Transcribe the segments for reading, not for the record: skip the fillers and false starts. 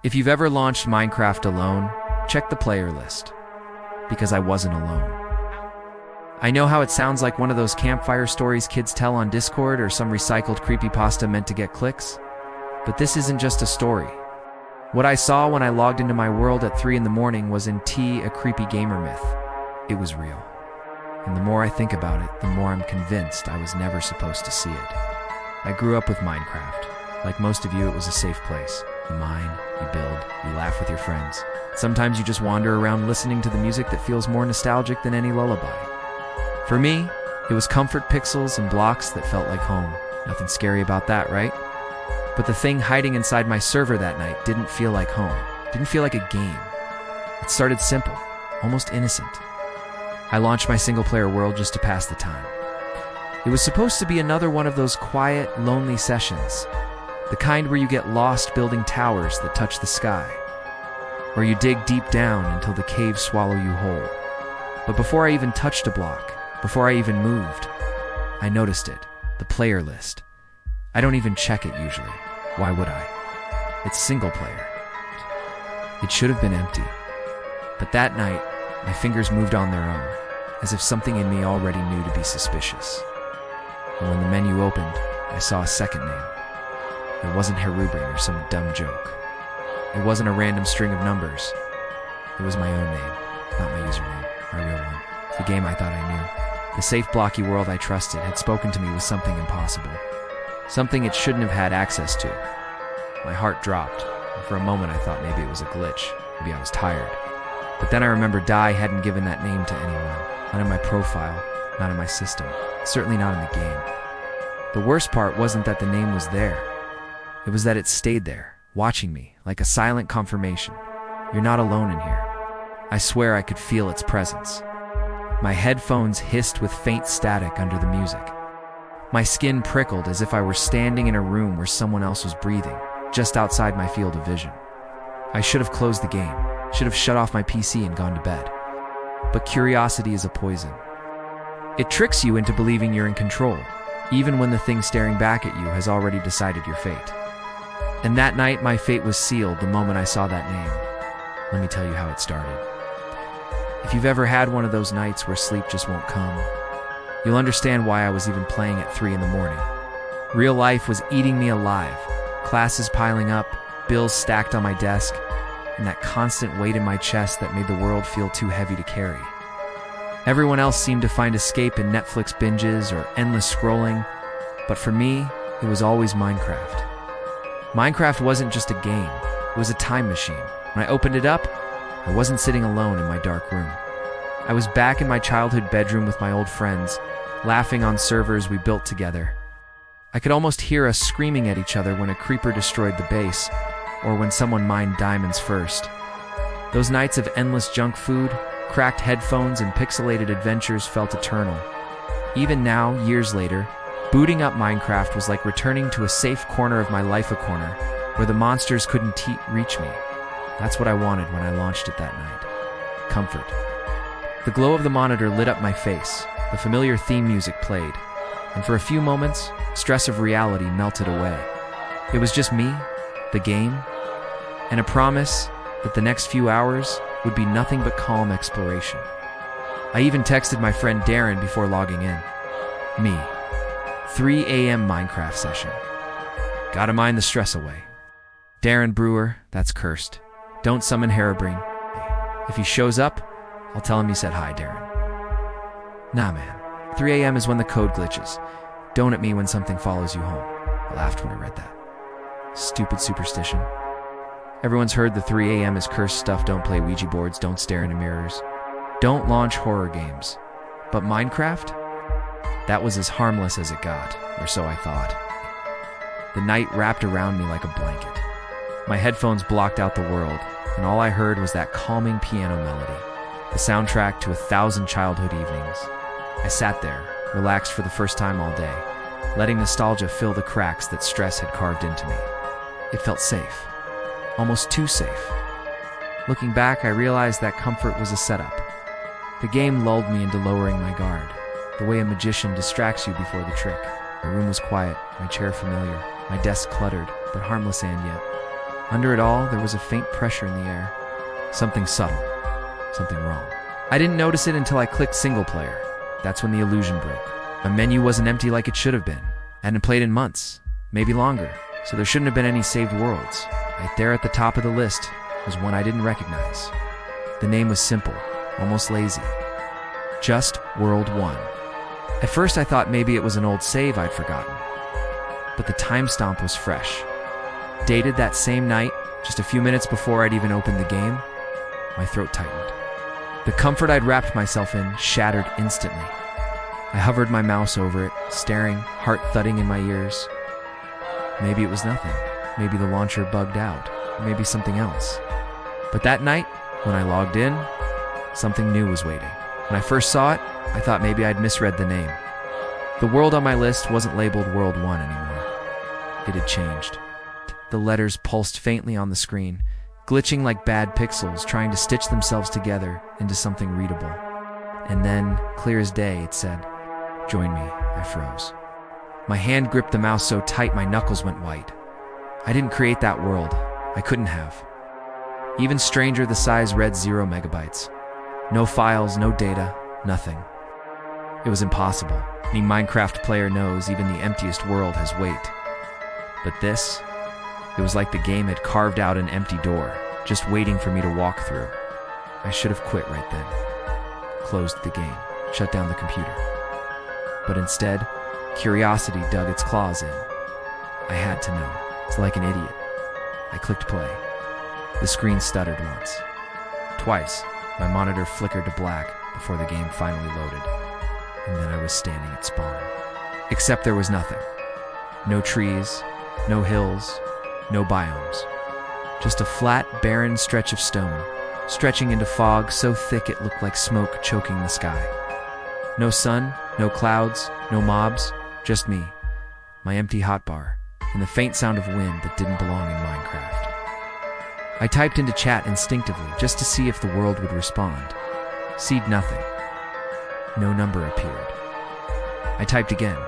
If you've ever launched Minecraft alone, check the player list, because I wasn't alone. I know how it sounds like one of those campfire stories kids tell on Discord or some recycled creepypasta meant to get clicks, but this isn't just a story. What I saw when I logged into my world at 3 in the morning wasn't a creepy gamer myth. It was real. And the more I think about it, the more I'm convinced I was never supposed to see it. I grew up with Minecraft. Like most of you, it was a safe place. You mine, you build, you laugh with your friends. Sometimes you just wander around listening to the music that feels more nostalgic than any lullaby. For me, it was comfort pixels and blocks that felt like home. Nothing scary about that, right? But the thing hiding inside my server that night didn't feel like home. Didn't feel like a game. It started simple, almost innocent. I launched my single-player world just to pass the time. It was supposed to be another one of those quiet, lonely sessions. The kind where you get lost building towers that touch the sky. Or you dig deep down until the caves swallow you whole. But before I even touched a block, before I even moved, I noticed it, the player list. I don't even check it usually. Why would I? It's single player. It should have been empty. But that night, my fingers moved on their own, as if something in me already knew to be suspicious. And when the menu opened, I saw a second name. It wasn't Herubrine or some dumb joke. It wasn't a random string of numbers. It was my own name, not my username, my real one. The game I thought I knew. The safe, blocky world I trusted had spoken to me with something impossible. Something it shouldn't have had access to. My heart dropped, and for a moment I thought maybe it was a glitch. Maybe I was tired. But then I remembered Dai hadn't given that name to anyone. Not in my profile, not in my system, certainly not in the game. The worst part wasn't that the name was there. It was that it stayed there, watching me, like a silent confirmation. You're not alone in here. I swear I could feel its presence. My headphones hissed with faint static under the music. My skin prickled as if I were standing in a room where someone else was breathing, just outside my field of vision. I should have closed the game, should have shut off my PC and gone to bed. But curiosity is a poison. It tricks you into believing you're in control, even when the thing staring back at you has already decided your fate. And that night, my fate was sealed the moment I saw that name. Let me tell you how it started. If you've ever had one of those nights where sleep just won't come, you'll understand why I was even playing at 3 in the morning. Real life was eating me alive, classes piling up, bills stacked on my desk, and that constant weight in my chest that made the world feel too heavy to carry. Everyone else seemed to find escape in Netflix binges or endless scrolling, but for me, it was always Minecraft. Minecraft wasn't just a game, it was a time machine. When I opened it up, I wasn't sitting alone in my dark room. I was back in my childhood bedroom with my old friends, laughing on servers we built together. I could almost hear us screaming at each other when a creeper destroyed the base, or when someone mined diamonds first. Those nights of endless junk food, cracked headphones, and pixelated adventures felt eternal. Even now, years later, booting up Minecraft was like returning to a safe corner of my life, a corner where the monsters couldn't reach me. That's what I wanted when I launched it that night. Comfort. The glow of the monitor lit up my face, the familiar theme music played, and for a few moments, stress of reality melted away. It was just me, the game, and a promise that the next few hours would be nothing but calm exploration. I even texted my friend Darren before logging in. Me. 3 a.m. Minecraft session. Gotta mind the stress away. Darren Brewer, that's cursed. Don't summon Herubrine. If he shows up, I'll tell him you said hi, Darren. Nah, man. 3 a.m. is when the code glitches. Don't at me when something follows you home. I laughed when I read that. Stupid superstition. Everyone's heard the 3 a.m. is cursed stuff. Don't play Ouija boards, don't stare into mirrors. Don't launch horror games. But Minecraft? That was as harmless as it got, or so I thought. The night wrapped around me like a blanket. My headphones blocked out the world, and all I heard was that calming piano melody, the soundtrack to 1,000 childhood evenings. I sat there, relaxed for the first time all day, letting nostalgia fill the cracks that stress had carved into me. It felt safe, almost too safe. Looking back, I realized that comfort was a setup. The game lulled me into lowering my guard, the way a magician distracts you before the trick. My room was quiet, my chair familiar, my desk cluttered, but harmless and yet Under it all, there was a faint pressure in the air. Something subtle. Something wrong. I didn't notice it until I clicked single player. That's when the illusion broke. My menu wasn't empty like it should have been. I hadn't played in months, maybe longer, so there shouldn't have been any saved worlds. Right there at the top of the list was one I didn't recognize. The name was simple, almost lazy. Just World 1. At first I thought maybe it was an old save I'd forgotten. But the time stamp was fresh. Dated that same night, just a few minutes before I'd even opened the game. My throat tightened. The comfort I'd wrapped myself in shattered instantly. I hovered my mouse over it, staring, heart thudding in my ears. Maybe it was nothing. Maybe the launcher bugged out. Maybe something else. But that night, when I logged in, something new was waiting. When I first saw it, I thought maybe I'd misread the name. The world on my list wasn't labeled World 1 anymore. It had changed. The letters pulsed faintly on the screen, glitching like bad pixels, trying to stitch themselves together into something readable. And then, clear as day, it said, "Join me." I froze. My hand gripped the mouse so tight my knuckles went white. I didn't create that world. I couldn't have. Even stranger, the size read 0 megabytes. No files, no data, nothing. It was impossible. Any Minecraft player knows even the emptiest world has weight. But this, it was like the game had carved out an empty door, just waiting for me to walk through. I should have quit right then. Closed the game, shut down the computer. But instead, curiosity dug its claws in. I had to know. It's like an idiot. I clicked play. The screen stuttered once. Twice, my monitor flickered to black before the game finally loaded. And then I was standing at spawn. Except there was nothing. No trees, no hills, no biomes. Just a flat, barren stretch of stone, stretching into fog so thick it looked like smoke choking the sky. No sun, no clouds, no mobs, just me, my empty hotbar, and the faint sound of wind that didn't belong in Minecraft. I typed into chat instinctively just to see if the world would respond. Seed nothing. No number appeared. I typed again.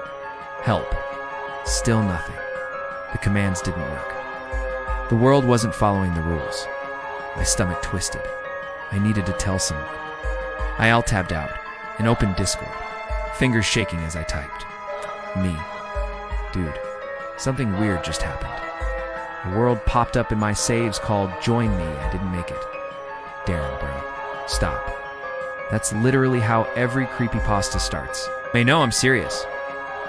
Help. Still nothing. The commands didn't work. The world wasn't following the rules. My stomach twisted. I needed to tell someone. I alt-tabbed out and opened Discord, fingers shaking as I typed. Me. Dude, something weird just happened. A world popped up in my saves called Join Me. I didn't make it. Darren, bro. Stop. That's literally how every creepypasta starts. They know I'm serious.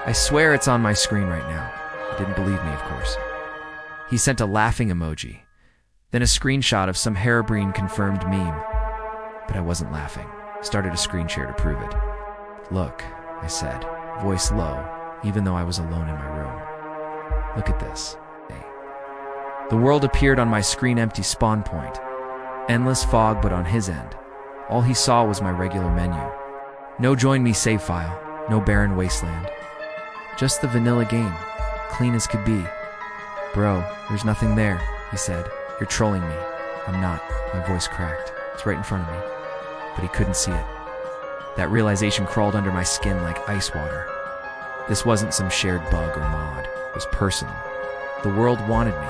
I swear it's on my screen right now. He didn't believe me, of course. He sent a laughing emoji, then a screenshot of some harebrained confirmed meme. But I wasn't laughing. Started a screen share to prove it. Look, I said, voice low, even though I was alone in my room. Look at this. The world appeared on my screen empty spawn point. Endless fog, but on his end. All he saw was my regular menu. No join me save file, no barren wasteland. Just the vanilla game, clean as could be. Bro, there's nothing there, he said. You're trolling me. I'm not. My voice cracked. It's right in front of me. But he couldn't see it. That realization crawled under my skin like ice water. This wasn't some shared bug or mod. It was personal. The world wanted me.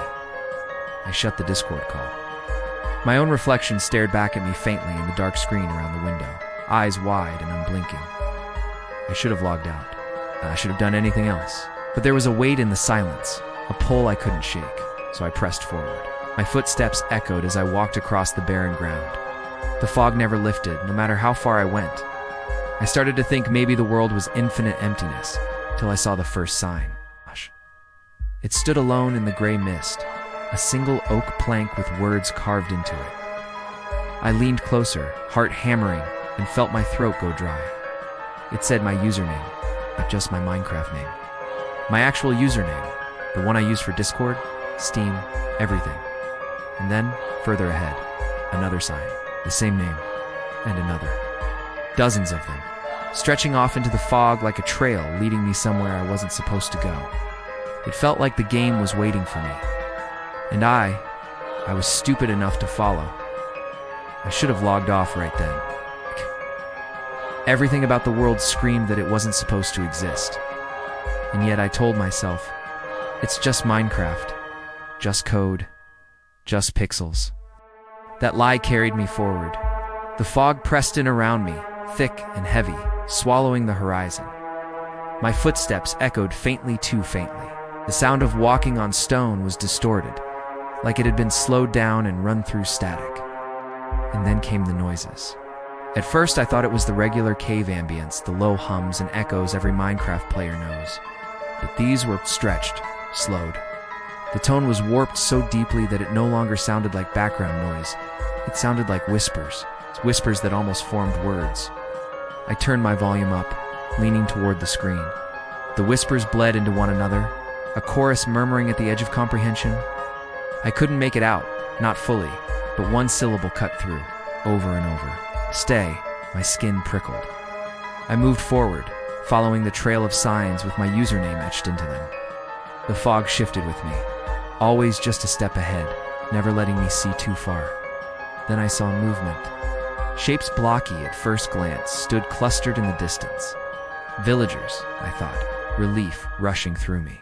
I shut the Discord call. My own reflection stared back at me faintly in the dark screen around the window, eyes wide and unblinking. I should have logged out. I should have done anything else. But there was a weight in the silence, a pull I couldn't shake, so I pressed forward. My footsteps echoed as I walked across the barren ground. The fog never lifted, no matter how far I went. I started to think maybe the world was infinite emptiness, till I saw the first sign. It stood alone in the gray mist, a single oak plank with words carved into it. I leaned closer, heart hammering, and felt my throat go dry. It said my username, not just my Minecraft name. My actual username, the one I use for Discord, Steam, everything. And then, further ahead, another sign, the same name, and another. Dozens of them, stretching off into the fog like a trail leading me somewhere I wasn't supposed to go. It felt like the game was waiting for me. And I was stupid enough to follow. I should have logged off right then. Everything about the world screamed that it wasn't supposed to exist. And yet I told myself, it's just Minecraft, just code, just pixels. That lie carried me forward. The fog pressed in around me, thick and heavy, swallowing the horizon. My footsteps echoed faintly, too faintly. The sound of walking on stone was distorted, like it had been slowed down and run through static. And then came the noises. At first, I thought it was the regular cave ambience, the low hums and echoes every Minecraft player knows. But these were stretched, slowed. The tone was warped so deeply that it no longer sounded like background noise. It sounded like whispers, whispers that almost formed words. I turned my volume up, leaning toward the screen. The whispers bled into one another, a chorus murmuring at the edge of comprehension. I couldn't make it out, not fully, but one syllable cut through, over and over. Stay. My skin prickled. I moved forward, following the trail of signs with my username etched into them. The fog shifted with me, always just a step ahead, never letting me see too far. Then I saw movement. Shapes blocky at first glance stood clustered in the distance. Villagers, I thought, relief rushing through me.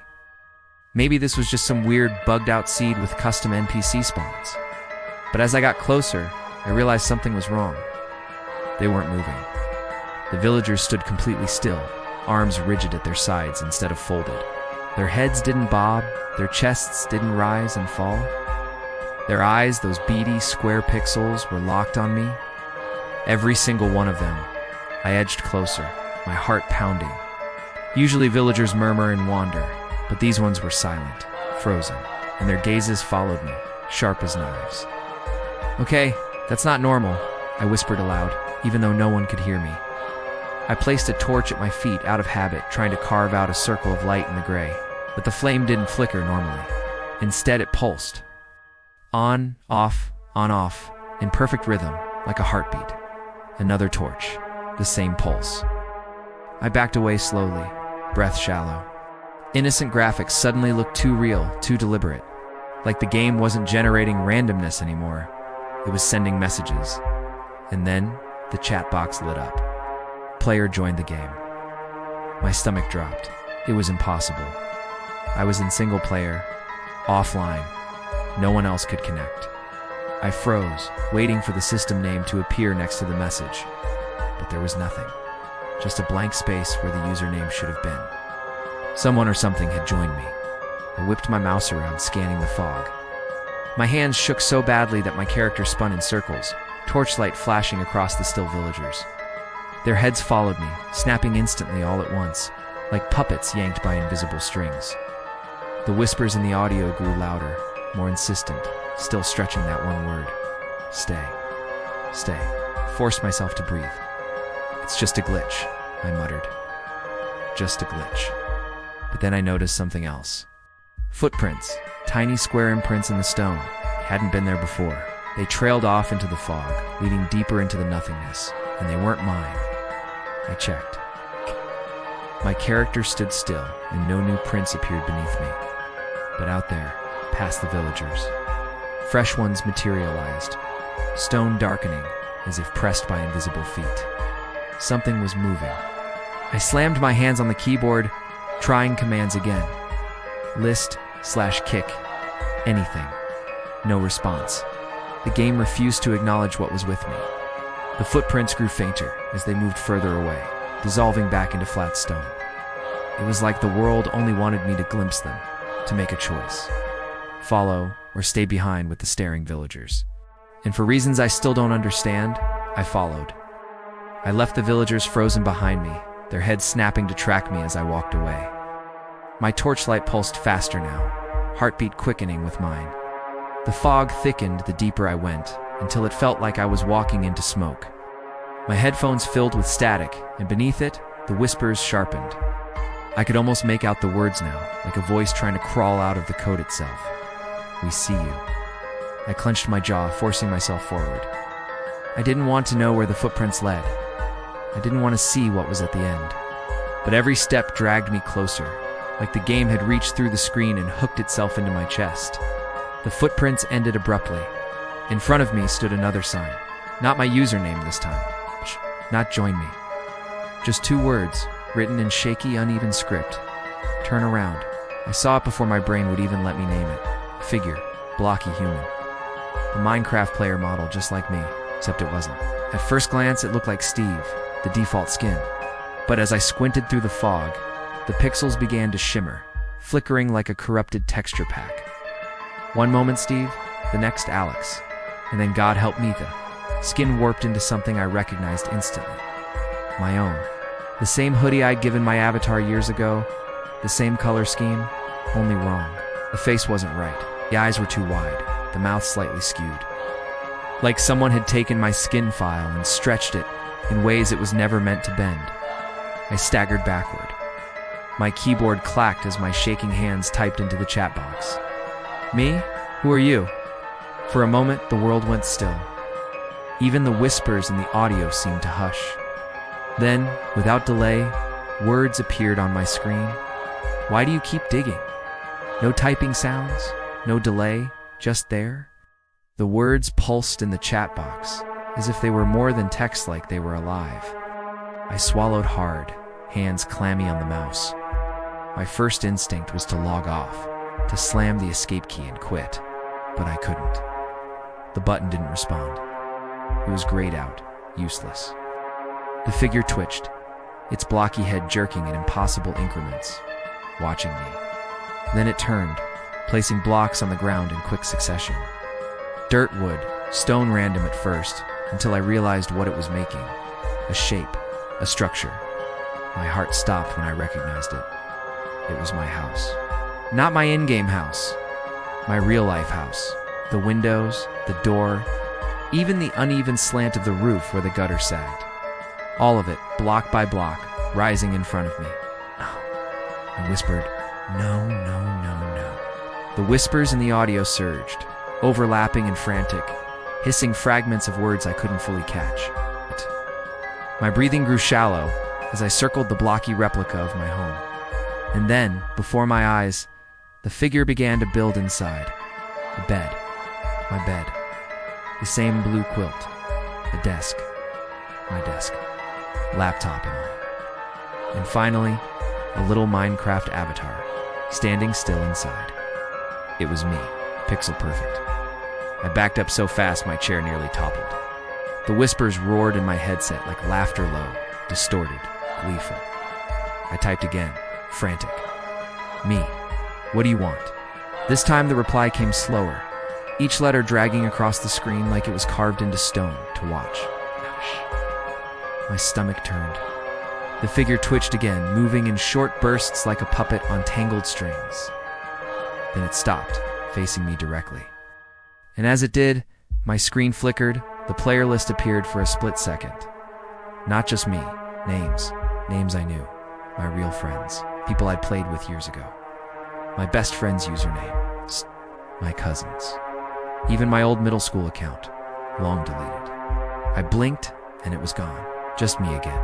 Maybe this was just some weird bugged-out seed with custom NPC spawns. But as I got closer, I realized something was wrong. They weren't moving. The villagers stood completely still, arms rigid at their sides instead of folded. Their heads didn't bob, their chests didn't rise and fall. Their eyes, those beady, square pixels, were locked on me. Every single one of them. I edged closer, my heart pounding. Usually villagers murmur and wander, but these ones were silent, frozen, and their gazes followed me, sharp as knives. "Okay, that's not normal," I whispered aloud, even though no one could hear me. I placed a torch at my feet out of habit, trying to carve out a circle of light in the gray, but the flame didn't flicker normally. Instead, it pulsed. On, off, in perfect rhythm, like a heartbeat. Another torch, the same pulse. I backed away slowly, breath shallow. Innocent graphics suddenly looked too real, too deliberate. Like the game wasn't generating randomness anymore. It was sending messages. And then, the chat box lit up. Player joined the game. My stomach dropped. It was impossible. I was in single player, offline. No one else could connect. I froze, waiting for the system name to appear next to the message. But there was nothing. Just a blank space where the username should have been. Someone or something had joined me. I whipped my mouse around, scanning the fog. My hands shook so badly that my character spun in circles, torchlight flashing across the still villagers. Their heads followed me, snapping instantly all at once, like puppets yanked by invisible strings. The whispers in the audio grew louder, more insistent, still stretching that one word. Stay. Stay. I forced myself to breathe. "It's just a glitch," I muttered. Just a glitch. But then I noticed something else. Footprints, tiny square imprints in the stone. I hadn't been there before. They trailed off into the fog, leading deeper into the nothingness, and they weren't mine. I checked. My character stood still, and no new prints appeared beneath me. But out there, past the villagers, fresh ones materialized, stone darkening, as if pressed by invisible feet. Something was moving. I slammed my hands on the keyboard, trying commands again. List/kick. Anything. No response. The game refused to acknowledge what was with me. The footprints grew fainter as they moved further away, dissolving back into flat stone. It was like the world only wanted me to glimpse them, to make a choice. Follow or stay behind with the staring villagers. And for reasons I still don't understand, I followed. I left the villagers frozen behind me, their heads snapping to track me as I walked away. My torchlight pulsed faster now, heartbeat quickening with mine. The fog thickened the deeper I went, until it felt like I was walking into smoke. My headphones filled with static, and beneath it, the whispers sharpened. I could almost make out the words now, like a voice trying to crawl out of the code itself. "We see you." I clenched my jaw, forcing myself forward. I didn't want to know where the footprints led. I didn't want to see what was at the end. But every step dragged me closer, like the game had reached through the screen and hooked itself into my chest. The footprints ended abruptly. In front of me stood another sign. Not my username this time. Not join me. Just two words, written in shaky, uneven script. Turn around. I saw it before my brain would even let me name it. Figure. Blocky human. a Minecraft player model just like me, except it wasn't. At first glance, it looked like Steve, the default skin. But as I squinted through the fog, the pixels began to shimmer, flickering like a corrupted texture pack. One moment Steve, the next Alex, and then God help me, the skin warped into something I recognized instantly. My own. The same hoodie I'd given my avatar years ago, the same color scheme, only wrong. The face wasn't right, the eyes were too wide, the mouth slightly skewed. Like someone had taken my skin file and stretched it in ways it was never meant to bend. I staggered backward. My keyboard clacked as my shaking hands typed into the chat box. Me? Who are you? For a moment, the world went still. Even the whispers in the audio seemed to hush. Then, without delay, words appeared on my screen. Why do you keep digging? No typing sounds, no delay, just there. The words pulsed in the chat box, as if they were more than text, like they were alive. I swallowed hard, hands clammy on the mouse. My first instinct was to log off, to slam the escape key and quit, but I couldn't. The button didn't respond. It was grayed out, useless. The figure twitched, its blocky head jerking in impossible increments, watching me. Then it turned, placing blocks on the ground in quick succession. Dirt, wood, stone, random at first, until I realized what it was making. A shape, a structure. My heart stopped when I recognized it. It was my house. Not my in-game house. My real-life house. The windows, the door, even the uneven slant of the roof where the gutter sagged. All of it, block by block, rising in front of me. No. I whispered, no, no, no, no. The whispers in the audio surged, overlapping and frantic, hissing fragments of words I couldn't fully catch. My breathing grew shallow as I circled the blocky replica of my home. And then, before my eyes, the figure began to build inside. A bed. My bed. The same blue quilt. A desk. My desk. Laptop and all. And finally, a little Minecraft avatar, standing still inside. It was me, pixel perfect. I backed up so fast my chair nearly toppled. The whispers roared in my headset like laughter low, distorted, gleeful. I typed again, frantic. Me. What do you want? This time the reply came slower, each letter dragging across the screen like it was carved into stone to watch. My stomach turned. The figure twitched again, moving in short bursts like a puppet on tangled strings. Then it stopped, facing me directly. And as it did, my screen flickered, the player list appeared for a split second. Not just me, names I knew, my real friends, people I'd played with years ago. My best friend's username, my cousins. Even my old middle school account, long deleted. I blinked and it was gone, just me again.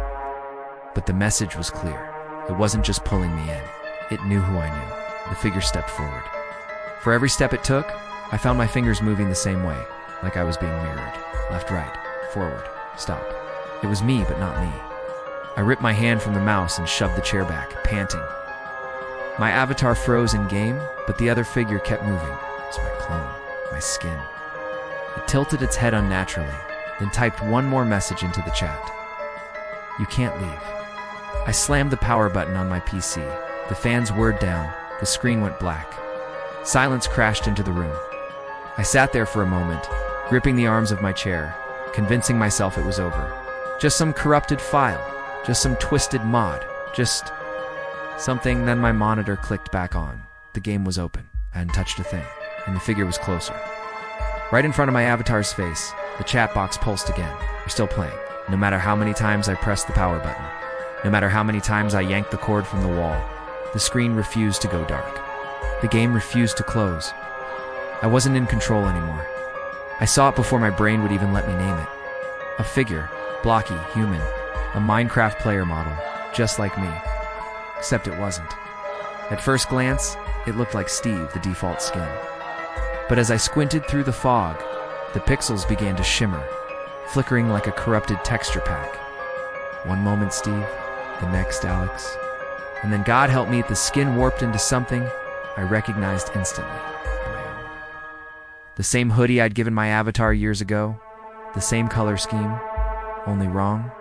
But the message was clear. It wasn't just pulling me in, it knew who I knew. The figure stepped forward. For every step it took, I found my fingers moving the same way, like I was being mirrored. Left, right, forward, stop. It was me, but not me. I ripped my hand from the mouse and shoved the chair back, panting. My avatar froze in game, but the other figure kept moving. It was my clone, my skin. It tilted its head unnaturally, then typed one more message into the chat. You can't leave. I slammed the power button on my PC. The fans whirred down. The screen went black. Silence crashed into the room. I sat there for a moment, gripping the arms of my chair, convincing myself it was over. Just some corrupted file. Just some twisted mod. Just something. Then my monitor clicked back on. The game was open. I hadn't touched a thing, and the figure was closer. Right in front of my avatar's face, the chat box pulsed again. We're still playing. No matter how many times I pressed the power button, no matter how many times I yanked the cord from the wall, the screen refused to go dark. The game refused to close. I wasn't in control anymore. I saw it before my brain would even let me name it. A figure, blocky, human, a Minecraft player model, just like me. Except it wasn't. At first glance, it looked like Steve, the default skin. But as I squinted through the fog, the pixels began to shimmer, flickering like a corrupted texture pack. One moment Steve, the next Alex, and then God help me, the skin warped into something I recognized instantly. My own. The same hoodie I'd given my avatar years ago, the same color scheme, only wrong.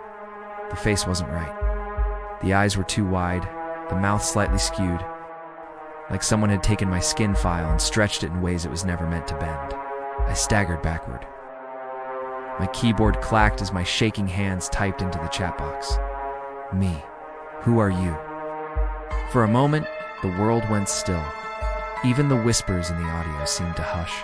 The face wasn't right. The eyes were too wide, the mouth slightly skewed, like someone had taken my skin file and stretched it in ways it was never meant to bend. I staggered backward. My keyboard clacked as my shaking hands typed into the chat box. Me, who are you? For a moment, the world went still. Even the whispers in the audio seemed to hush.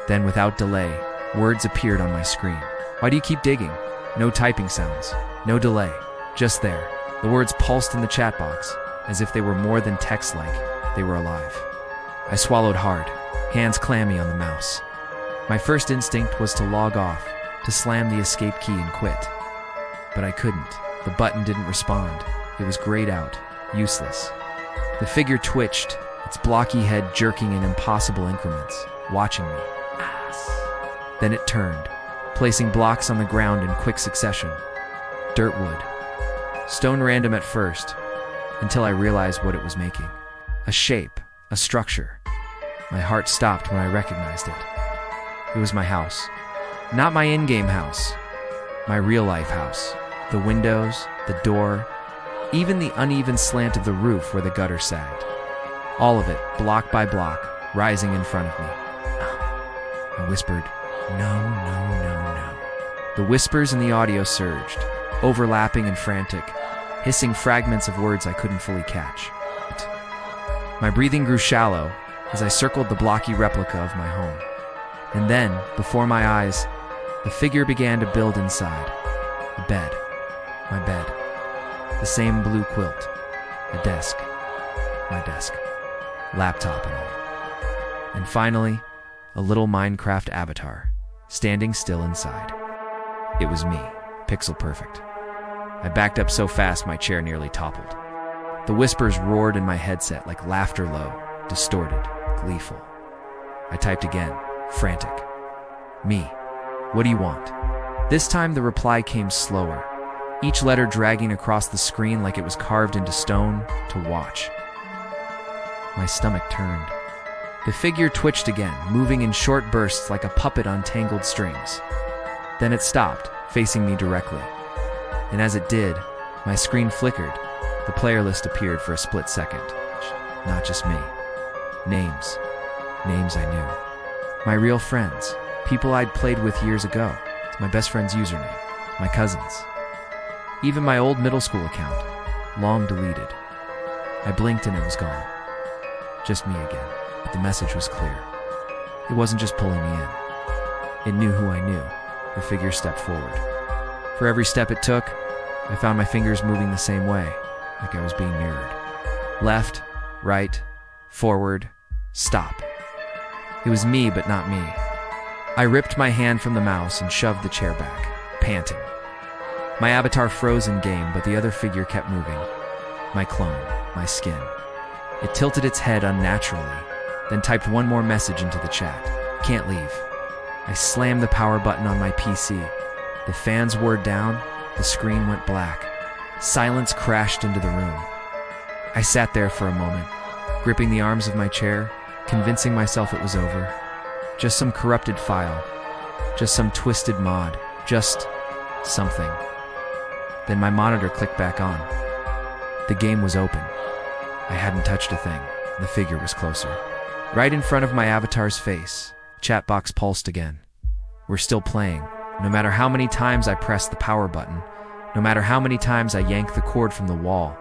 Then, without delay, words appeared on my screen. Why do you keep digging? No typing sounds, no delay, just there. The words pulsed in the chat box, as if they were more than text-like, they were alive. I swallowed hard, hands clammy on the mouse. My first instinct was to log off, to slam the escape key and quit. But I couldn't. The button didn't respond. It was grayed out, useless. The figure twitched, its blocky head jerking in impossible increments, watching me. Then it turned, placing blocks on the ground in quick succession. Dirt wood. Stone random at first, until I realized what it was making. A shape, a structure. My heart stopped when I recognized it. It was my house. Not my in-game house. My real-life house. The windows, the door, even the uneven slant of the roof where the gutter sagged. All of it, block by block, rising in front of me. I whispered, "No, no, no, no." The whispers in the audio surged, overlapping and frantic, hissing fragments of words I couldn't fully catch. My breathing grew shallow as I circled the blocky replica of my home. And then, before my eyes, the figure began to build inside. A bed. My bed. The same blue quilt. A desk. My desk. Laptop and all. And finally, a little Minecraft avatar, standing still inside. It was me, pixel perfect. I backed up so fast my chair nearly toppled. The whispers roared in my headset like laughter low, distorted, gleeful. I typed again, frantic. "Me, what do you want?" This time the reply came slower, each letter dragging across the screen like it was carved into stone to watch. My stomach turned. The figure twitched again, moving in short bursts like a puppet on tangled strings. Then it stopped, facing me directly. And as it did, my screen flickered. The player list appeared for a split second. Not just me. Names. Names I knew. My real friends. People I'd played with years ago. My best friend's username. My cousins. Even my old middle school account. Long deleted. I blinked and it was gone. Just me again. But the message was clear. It wasn't just pulling me in. It knew who I knew. The figure stepped forward. For every step it took, I found my fingers moving the same way, like I was being mirrored. Left, right, forward, stop. It was me, but not me. I ripped my hand from the mouse and shoved the chair back, panting. My avatar froze in game, but the other figure kept moving. My clone, my skin. It tilted its head unnaturally, then typed one more message into the chat. "Can't leave." I slammed the power button on my PC. The fans wore down, the screen went black. Silence crashed into the room. I sat there for a moment, gripping the arms of my chair, convincing myself it was over. Just some corrupted file, just some twisted mod, just something. Then my monitor clicked back on. The game was open. I hadn't touched a thing. The figure was closer. Right in front of my avatar's face, the chat box pulsed again. We're still playing. No matter how many times I pressed the power button, no matter how many times I yanked the cord from the wall,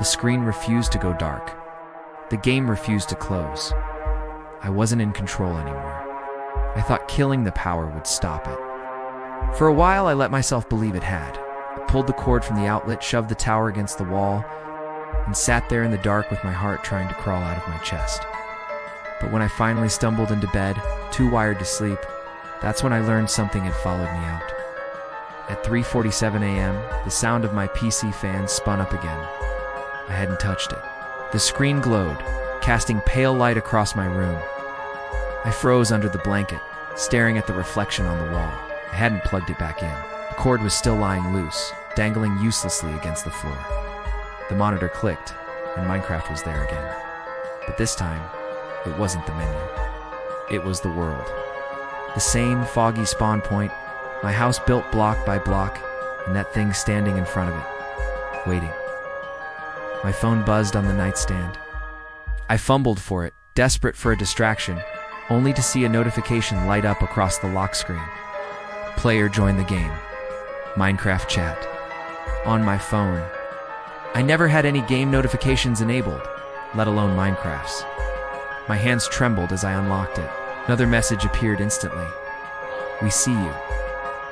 the screen refused to go dark. The game refused to close. I wasn't in control anymore. I thought killing the power would stop it. For a while, I let myself believe it had. I pulled the cord from the outlet, shoved the tower against the wall, and sat there in the dark with my heart trying to crawl out of my chest. But when I finally stumbled into bed, too wired to sleep, that's when I learned something had followed me out. At 3:47 a.m., the sound of my PC fan spun up again. I hadn't touched it. The screen glowed, casting pale light across my room. I froze under the blanket, staring at the reflection on the wall. I hadn't plugged it back in. The cord was still lying loose, dangling uselessly against the floor. The monitor clicked, and Minecraft was there again. But this time, it wasn't the menu. it was the world. The same foggy spawn point, my house built block by block, and that thing standing in front of it, waiting. My phone buzzed on the nightstand. I fumbled for it, desperate for a distraction, only to see a notification light up across the lock screen. Player joined the game. Minecraft chat. On my phone. I never had any game notifications enabled, let alone Minecraft's. My hands trembled as I unlocked it. Another message appeared instantly. We see you.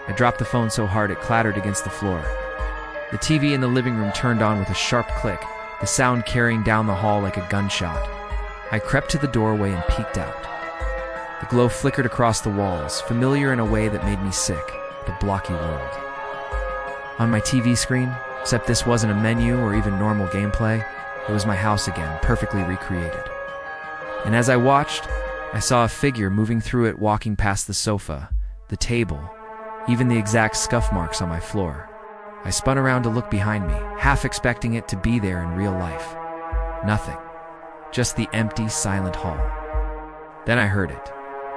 I dropped the phone so hard it clattered against the floor. The TV in the living room turned on with a sharp click, the sound carrying down the hall like a gunshot. I crept to the doorway and peeked out. The glow flickered across the walls, familiar in a way that made me sick, the blocky world. On my TV screen, except this wasn't a menu or even normal gameplay, it was my house again, perfectly recreated. And as I watched, I saw a figure moving through it, walking past the sofa, the table, even the exact scuff marks on my floor. I spun around to look behind me, half expecting it to be there in real life. Nothing. Just the empty, silent hall. Then I heard it.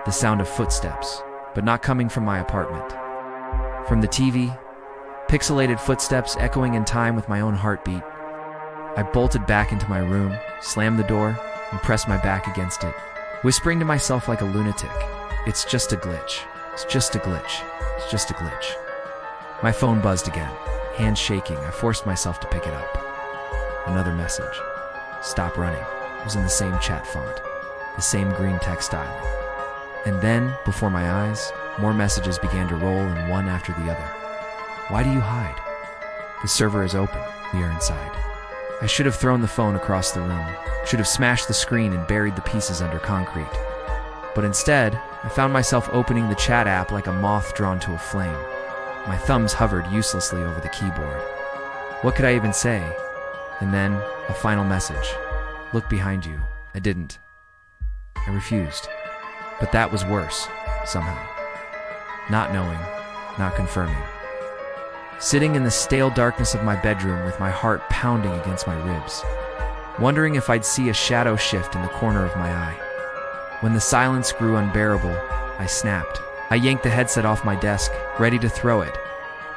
The sound of footsteps, but not coming from my apartment. From the TV, pixelated footsteps echoing in time with my own heartbeat. I bolted back into my room, slammed the door, and pressed my back against it, whispering to myself like a lunatic, "It's just a glitch. It's just a glitch. It's just a glitch." My phone buzzed again. Hands shaking, I forced myself to pick it up. Another message. "Stop running." It was in the same chat font, the same green text styling. And then, before my eyes, more messages began to roll in one after the other. "Why do you hide? The server is open. We are inside." I should have thrown the phone across the room, should have smashed the screen and buried the pieces under concrete. But instead, I found myself opening the chat app like a moth drawn to a flame. My thumbs hovered uselessly over the keyboard. What could I even say? And then, a final message. "Look behind you." I didn't. I refused. But that was worse, somehow. Not knowing, not confirming. Sitting in the stale darkness of my bedroom with my heart pounding against my ribs, wondering if I'd see a shadow shift in the corner of my eye. When the silence grew unbearable, I snapped. I yanked the headset off my desk, ready to throw it.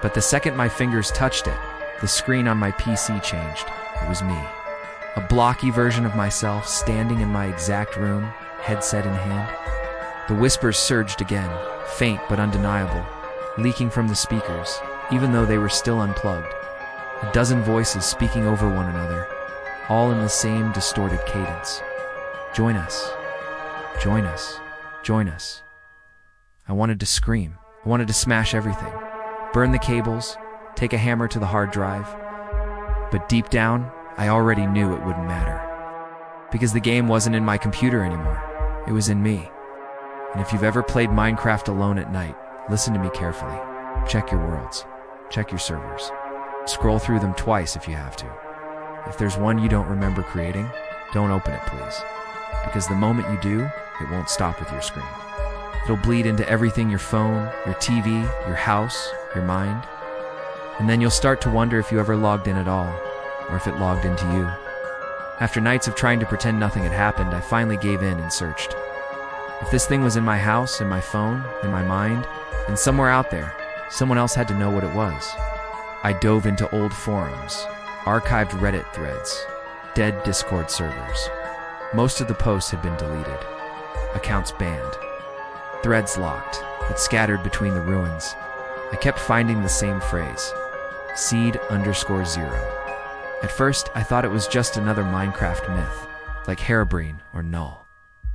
But the second my fingers touched it, the screen on my PC changed. It was me. A blocky version of myself standing in my exact room, headset in hand. The whispers surged again, faint but undeniable, leaking from the speakers, even though they were still unplugged. A dozen voices speaking over one another, all in the same distorted cadence. "Join us. Join us. Join us." I wanted to scream. I wanted to smash everything. Burn the cables, take a hammer to the hard drive. But deep down, I already knew it wouldn't matter. Because the game wasn't in my computer anymore. It was in me. And if you've ever played Minecraft alone at night, listen to me carefully. Check your worlds. Check your servers. Scroll through them twice if you have to. If there's one you don't remember creating, don't open it, please. Because the moment you do, it won't stop with your screen. It'll bleed into everything: your phone, your TV, your house, your mind. And then you'll start to wonder if you ever logged in at all, or if it logged into you. After nights of trying to pretend nothing had happened, I finally gave in and searched. If this thing was in my house, in my phone, in my mind, then somewhere out there, someone else had to know what it was. I dove into old forums, archived Reddit threads, dead Discord servers. Most of the posts had been deleted, accounts banned, threads locked, but scattered between the ruins. I kept finding the same phrase, seed_0. At first, I thought it was just another Minecraft myth, like Herobrine or Null.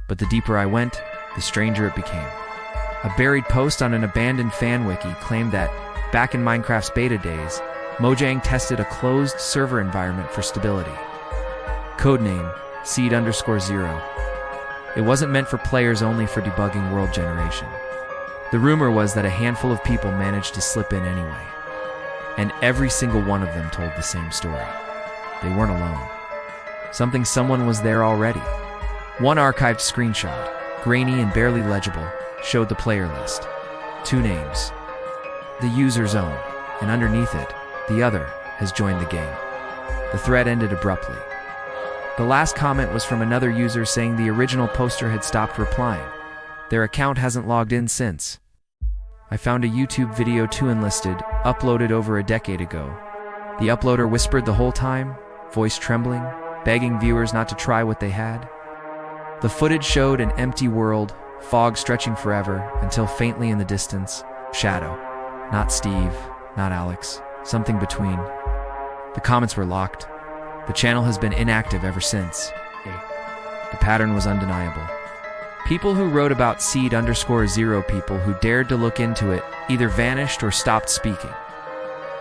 But the deeper I went, the stranger it became. A buried post on an abandoned fan wiki claimed that, back in Minecraft's beta days, Mojang tested a closed server environment for stability. Codename, seed_0. It wasn't meant for players, only for debugging world generation. The rumor was that a handful of people managed to slip in anyway. And every single one of them told the same story. They weren't alone. Someone was there already. One archived screenshot, grainy and barely legible, showed the player list. 2 names. The user zone, and underneath it, the other has joined the game. The thread ended abruptly. The last comment was from another user saying the original poster had stopped replying, Their account hasn't logged in since. I found a YouTube video too enlisted, uploaded over a decade ago. The uploader whispered the whole time, voice trembling, begging viewers not to try what they had. The footage showed an empty world, fog stretching forever, until faintly in the distance, shadow. Not Steve, not Alex, something between. The comments were locked. The channel has been inactive ever since. The pattern was undeniable. People who wrote about seed_0 people who dared to look into it either vanished or stopped speaking.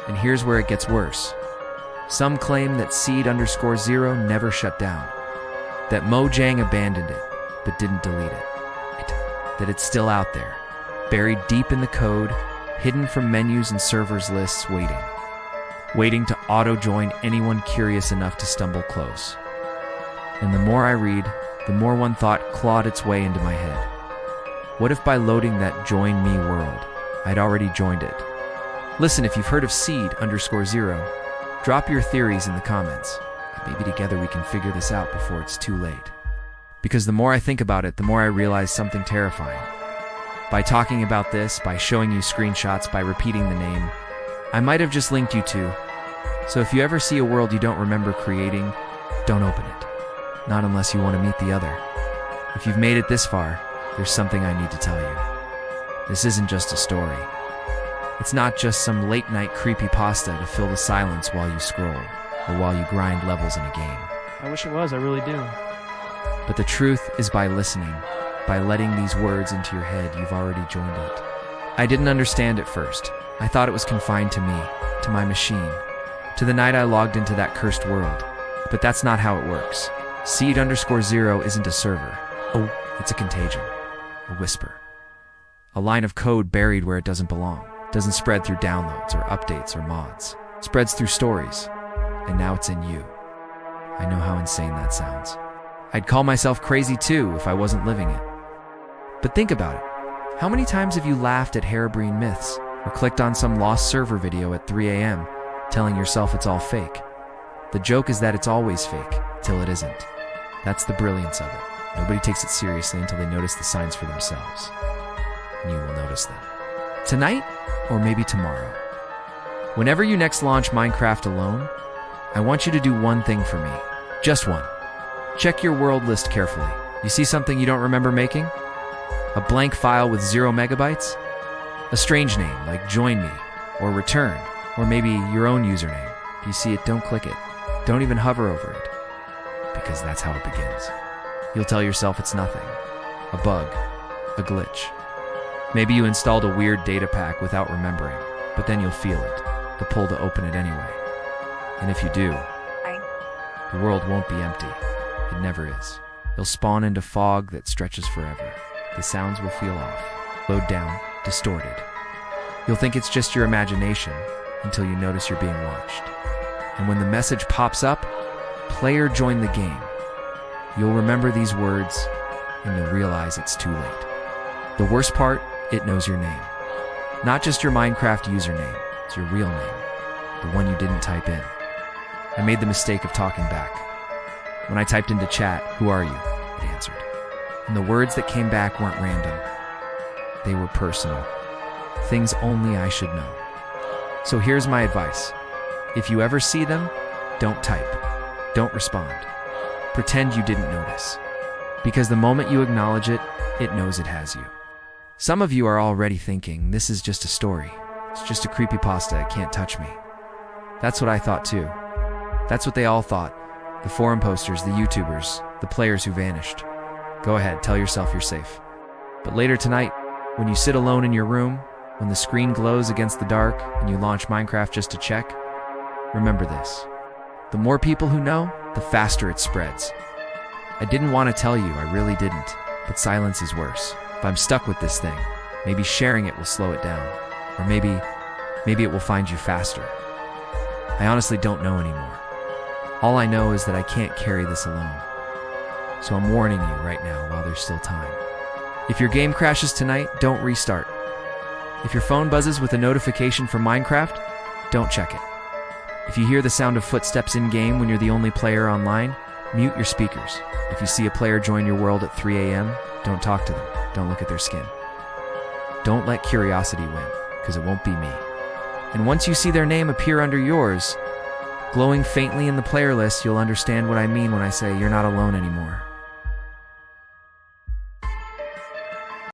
And here's where it gets worse. Some claim that seed_0 never shut down. That Mojang abandoned it, but didn't delete it. That it's still out there, buried deep in the code, hidden from menus and servers lists, waiting to auto-join anyone curious enough to stumble close. And the more I read, the more one thought clawed its way into my head. What if by loading that Join Me world, I'd already joined it? Listen, if you've heard of seed_0, drop your theories in the comments. Maybe together we can figure this out before it's too late. Because the more I think about it, the more I realize something terrifying. By talking about this, by showing you screenshots, by repeating the name, I might have just linked you to. So if you ever see a world you don't remember creating, don't open it. Not unless you want to meet the other. If you've made it this far, there's something I need to tell you. This isn't just a story. It's not just some late-night creepypasta to fill the silence while you scroll, or while you grind levels in a game. I wish it was, I really do. But the truth is, by listening, by letting these words into your head, you've already joined it. I didn't understand at first. I thought it was confined to me, to my machine, to the night I logged into that cursed world. But that's not how it works. Seed_0 isn't a server. Oh, it's a contagion. A whisper. A line of code buried where it doesn't belong. Doesn't spread through downloads or updates or mods. Spreads through stories. And now it's in you. I know how insane that sounds. I'd call myself crazy too if I wasn't living it. But think about it. How many times have you laughed at harebrained myths or clicked on some lost server video at 3 a.m. telling yourself it's all fake? The joke is that it's always fake, till it isn't. That's the brilliance of it. Nobody takes it seriously until they notice the signs for themselves. And you will notice them. Tonight, or maybe tomorrow. Whenever you next launch Minecraft alone, I want you to do one thing for me. Just one. Check your world list carefully. You see something you don't remember making? A blank file with 0 megabytes? A strange name like Join Me, or Return, or maybe your own username. If you see it, don't click it. Don't even hover over it. Because that's how it begins. You'll tell yourself it's nothing. A bug. A glitch. Maybe you installed a weird data pack without remembering, but then you'll feel it, the pull to open it anyway. And if you do, the world won't be empty. It never is. You'll spawn into fog that stretches forever. The sounds will feel off, slowed down, distorted. You'll think it's just your imagination until you notice you're being watched. And when the message pops up, player join the game, you'll remember these words and you'll realize it's too late. The worst part, it knows your name. Not just your Minecraft username, it's your real name, the one you didn't type in. I made the mistake of talking back. When I typed into chat, "Who are you?" it answered. And the words that came back weren't random. They were personal. Things only I should know. So here's my advice. If you ever see them, don't type. Don't respond. Pretend you didn't notice. Because the moment you acknowledge it, it knows it has you. Some of you are already thinking, this is just a story. It's just a creepypasta, it can't touch me. That's what I thought too. That's what they all thought. The forum posters, the YouTubers, the players who vanished. Go ahead, tell yourself you're safe. But later tonight, when you sit alone in your room, when the screen glows against the dark and you launch Minecraft just to check, remember this. The more people who know, the faster it spreads. I didn't want to tell you, I really didn't, but silence is worse. If I'm stuck with this thing, maybe sharing it will slow it down. Or maybe it will find you faster. I honestly don't know anymore. All I know is that I can't carry this alone. So I'm warning you right now while there's still time. If your game crashes tonight, don't restart. If your phone buzzes with a notification from Minecraft, don't check it. If you hear the sound of footsteps in-game when you're the only player online, mute your speakers. If you see a player join your world at 3 a.m., don't talk to them. Don't look at their skin. Don't let curiosity win, because it won't be me. And once you see their name appear under yours, glowing faintly in the player list, you'll understand what I mean when I say you're not alone anymore.